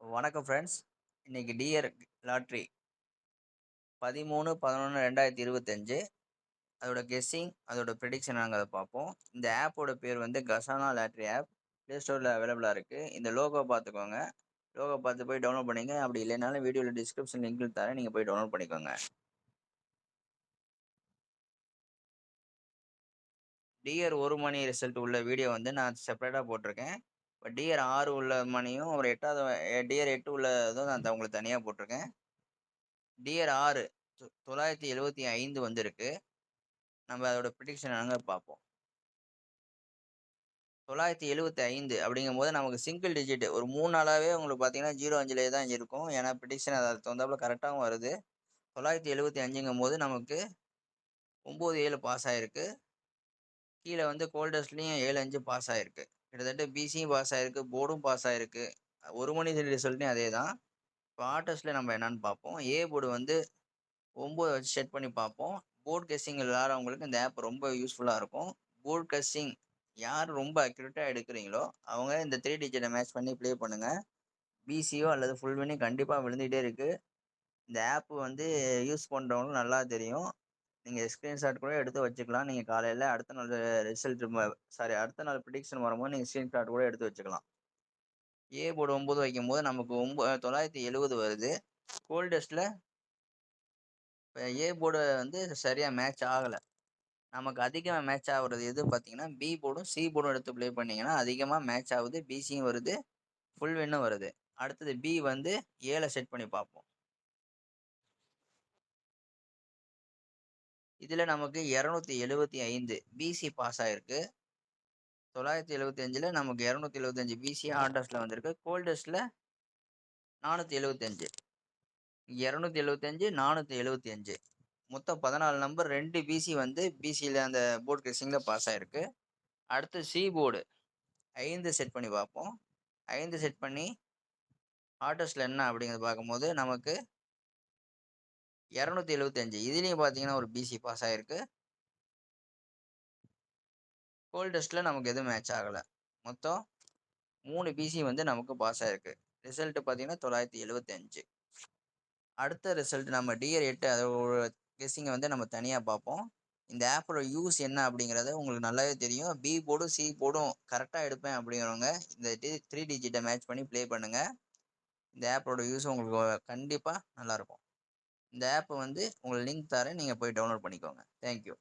வணக்கம் ஃப்ரெண்ட்ஸ். இன்னைக்கு dear lottery 13/11/2025 அதோட கெஸ்ஸிங், அதோட ப்ரெடிக்ஷன் நாங்க அத பார்ப்போம். இந்த ஆப்போட பேர் வந்து கசானா லாட்ரி ஆப். ப்ளே ஸ்டோர்ல அவைலபிளா இருக்கு. இந்த லோகோ பார்த்துக்கோங்க. லோகோ பார்த்து போய் டவுன்லோட் பண்ணிங்க. அப்படி இல்லைனாலும் வீடியோல டிஸ்கிரிப்ஷன் லிங்க் தரேன். நீங்க போய் டவுன்லோட் பண்ணிக்கோங்க. டியர் 1 மணி ரிசல்ட் உள்ள வீடியோ வந்து நான் செப்பரேட்டா போட்டிருக்கேன். இப்ப டியர் 6 உள்ள மணியும், ஒரு 8வது டியர் 8 உள்ளதும் நான் உங்களுக்கு தனியா போட்டிருக்கேன். டியர் 6 975 வந்திருக்கு. நம்ம அதோட ப்ரிடிக்ஷன் என்னங்க பார்ப்போம். 975 அப்படிங்கும்போது நமக்கு சிங்கிள் டிஜிட் ஒரு 3 நாளாவே உங்களுக்கு பார்த்தீங்கன்னா 05லயே தான் இருக்கும். ஏன்னா ப்ரிடிக்ஷன் அதுக்கு தகுந்தாப்புல கரெக்டாவும் வருது. 975ங்கும்போது நமக்கு 9, 7 பாஸ் ஆயிருக்கு. கீழ வந்து கோல்டஸ்ட்லயும் 7, 5 பாஸ் ஆயிருக்கு. கிட்டத்தட்ட பிசியும் பாஸ் ஆயிருக்கு, போர்டும் பாஸ் ஆயிருக்கு. 1 மணி ரிசல்ட்லயும் அதே தான். இப்போ ஆட்டஸ்ல நம்ம என்னன்னு பார்ப்போம். ஏ போர்டு வந்து 9 வச்சு செட் பண்ணி பார்ப்போம். போர்ட் கெஸ்ஸிங் விளையாடுறவங்களுக்கு இந்த ஆப் ரொம்ப யூஸ்ஃபுல்லா இருக்கும். போர்ட் கெஸ்ஸிங் யார் ரொம்ப அக்யூரேட்டா எடுக்கிறீங்களோ, அவங்க இந்த 3 டிஜிட்ட மேட்ச் பண்ணி ப்ளே பண்ணுங்க. பிசியோ அல்லது ஃபுல் வின்னிங் கண்டிப்பா விழுந்துட்டே இருக்கு. இந்த ஆப் வந்து யூஸ் பண்றவங்களுக்கு நல்லா தெரியும். நீங்க ஸ்கிரீன்ஷாட் கூட எடுத்து வச்சுக்கலாம். நீங்க காலையில அடுத்த நாள் ரிசல்ட் அடுத்த நாள் ப்ரிடிக்ஷன் வரும்போது நீங்க ஸ்கிரீன்ஷாட் கூட எடுத்து வச்சுக்கலாம். ஏ போர்டு 9 வைக்கும்போது நமக்கு 970 வருது. கோல்டஸ்ட்ல ஏ போர்டு வந்து சரியா மேட்ச் ஆகல. நமக்கு அதிகமா மேட்ச் ஆகுறது எது பார்த்தீங்கன்னா, பி போர்டும், சி போர்டும் எடுத்து ப்ளே பண்ணீங்கன்னா, அதிகமா மேட்ச் ஆகுது. பிசியும் வருது, ஃபுல் வின்னும் வருது. அடுத்தது பி வந்து 7 செட் பண்ணி பார்ப்போம். இதுல நமக்கு 275 பிசி பாஸ் ஆயிருக்கு. 975ல நமக்கு 275 பிசி ஹார்ட் டெஸ்ட்ல வந்திருக்கு. கோல்ட் டெஸ்ட்ல 475. 275, 475. மொத்தம் 14 நம்பர் 2 பிசி வந்து பிசில அந்த போர்ட் கிரசிங்ல பாஸ் ஆயிருக்கு. அடுத்து சி போர்டு 5 செட் பண்ணி பார்ப்போம். 5 செட் பண்ணி ஹார்டஸ்ட்ல என்ன அப்படிங்கிறத பார்க்கும்போது நமக்கு 275. இதுலயும் பார்த்தீங்கன்னா ஒரு பிசி பாஸ் ஆயிருக்கு. கோல்ட் டெஸ்ட்ல நமக்கு எதுவும் மேட்ச் ஆகல. மொத்தம் 3 பிசி வந்து நமக்கு பாஸ் ஆயிருக்கு. ரிசல்ட் பார்த்தீங்கன்னா 975. அடுத்த ரிசல்ட் நம்ம டியர் 8 அதோட கெஸ்ஸிங்கை வந்து நம்ம தனியாக பார்ப்போம். இந்த ஆப்போட யூஸ் என்ன அப்படிங்கிறது உங்களுக்கு நல்லாவே தெரியும். பி போர்டும் சி போர்டும் கரெக்டாக எடுப்பேன் அப்படிங்கிறவங்க இந்த 3 டிஜிட்டை மேட்ச் பண்ணி ப்ளே பண்ணுங்கள். இந்த ஆப்போட யூஸ் உங்களுக்கு கண்டிப்பாக நல்லாயிருக்கும். இந்த ஆப் வந்து உங்களுக்கு லிங்க் தரேன். நீங்கள் போய் டவுன்லோட் பண்ணிக்கோங்க. தேங்க்யூ.